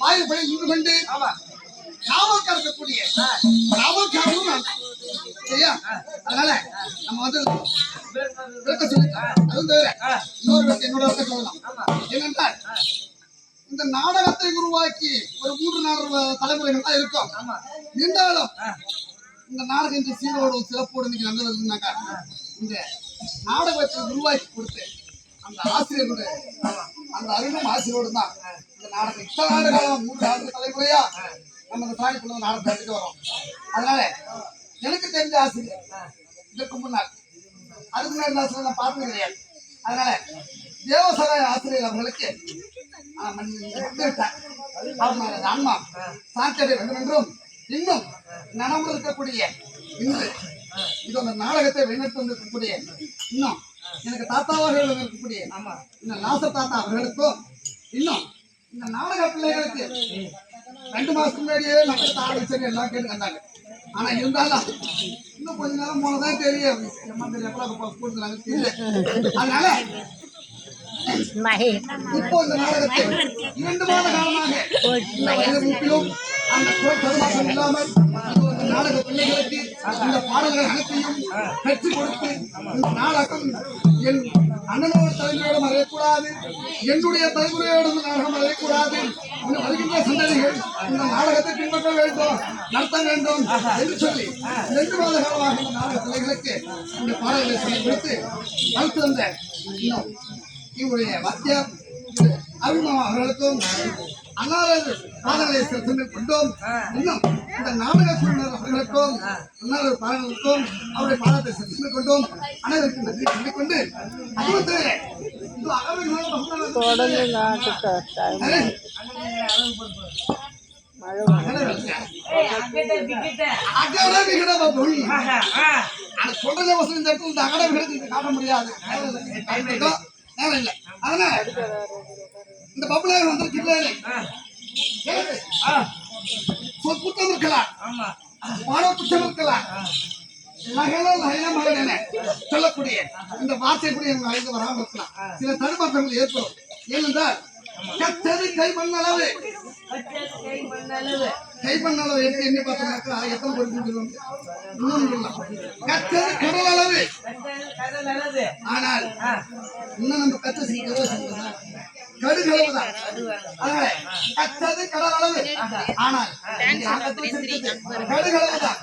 வாயில் படி இன்று கொண்டு காவல்கார இருக்கக்கூடிய காவல்காரனும் நான் சரியா. அதனால நம்ம வந்து விளக்க சொல்லி அதுவும் தவிர இன்னொரு என்னோட விளக்க சொல்லலாம். ஏனென்றால் இந்த நாடகத்தை உருவாக்கி ஒரு 3-4 தலைமுறைகள் தான் இருக்கும். இருந்தாலும் இந்த நாடகம் இந்த சீரோடு சிறப்போடு இன்னைக்கு நடந்ததுன்னாக்கா இந்த நாடகத்தை உருவாக்கி கொடுத்து அந்த ஆசிரியரோட அந்த அருணும் ஆசிரியரோடு தான் இந்த நாடகம் இத்தனை ஆண்டு காலம் 3-4 தலைமுறையா நம்ம இந்த சாணிக்குள்ள நாடகம் கற்றுட்டு வரோம். அதனால எனக்கு தெரிஞ்ச ஆசிரியர் இதற்கு முன்னால் அதுக்கு முன்னாடி ஆசிரியர் நான் பார்த்தது கிடையாது. அதனால தேவசகாய ஆசிரியர் அவர்களுக்கு அம்மா சாட்சியடைய வேண்டும் என்றும் இன்னும் நனமுறை இருக்கக்கூடிய இன்று இது அந்த நாடகத்தை வழிநடத்தி வந்திருக்கக்கூடிய இன்னும் எனக்கு தாத்தாவாக இருக்கக்கூடிய இந்த நாசர் தாத்தா அவர்களுக்கும் இன்னும் இந்த நாடக பிள்ளைகளுக்கு 2 மாசத்துக்கு முன்னாடியே நம்ம தாடை சரி எல்லாம் கேட்டு வந்தாங்க. ஆனா இருந்தாலும் இன்னும் கொஞ்ச நேரம் போனதான் தெரியும் கூடுதலாக தெரியல. அதனால இப்போ இந்த நாடகத்தை 2 மாத காலமாக முற்றிலும் அந்த தருமாற்றம் இல்லாமல் நாடக பிள்ளைகளுக்கு இந்த பாடல்கள் அனைத்தையும் கற்றுக் கொடுத்து இந்த நாடகம் என் அண்ணனோட தலைமுறையோடும் அறையக்கூடாது, என்னுடைய தலைமுறையோடும் நாடகம் அறையக்கூடாது. வருகின்ற சந்ததிகள் இந்த நாடகத்தை பின்பற்ற வேண்டும், நடத்த வேண்டும் என்று சொல்லி 2 மாத காலமாக இந்த நாடக பிள்ளைகளுக்கு இந்த பாடல்களை சொல்லிக் கொடுத்து அடுத்து வந்த இவருடைய வாத்தியார் அருணா அவர்களுக்கும் அன்னாரது பாடல்களை செலுத்தி கொண்டோம். இன்னும் இந்த நாடக குழுவினர் அவர்களுக்கும் அன்னாரது பாடல்களுக்கும் அவருடைய பாடத்தை செலுத்தி கொண்டோம். அனைவருக்கும் நன்றி சொல்லிக் கொண்டு அதுவும் சொல்றதே வசதி இந்த இடத்துல இந்த அகட விகிடத்தை காட்ட முடியாது, நேரம் இல்லை. அதனால இந்த பப்புலர் வந்து புத்தம் இருக்கலாம், பாட புத்தம் இருக்கலாம், சொல்லக்கூடிய இந்த வார்த்தை கூட எனக்கு வராமல் இருக்கலாம். சில தடுமாற்றங்கள் ஏற்படும். ஏனென்றால் கத்தது கைமண்ணளவு எடுத்து எண்ணி பார்த்தோம்னாக்கா எத்தனை பொருட்கள் கத்தது கடல் அளவு. ஆனால் இன்னும் நம்ம கத்த செய்யலாம் கடுகளவு தான். அதனால கத்தது கடல் அளவு. ஆனால் கடுகளவு தான்.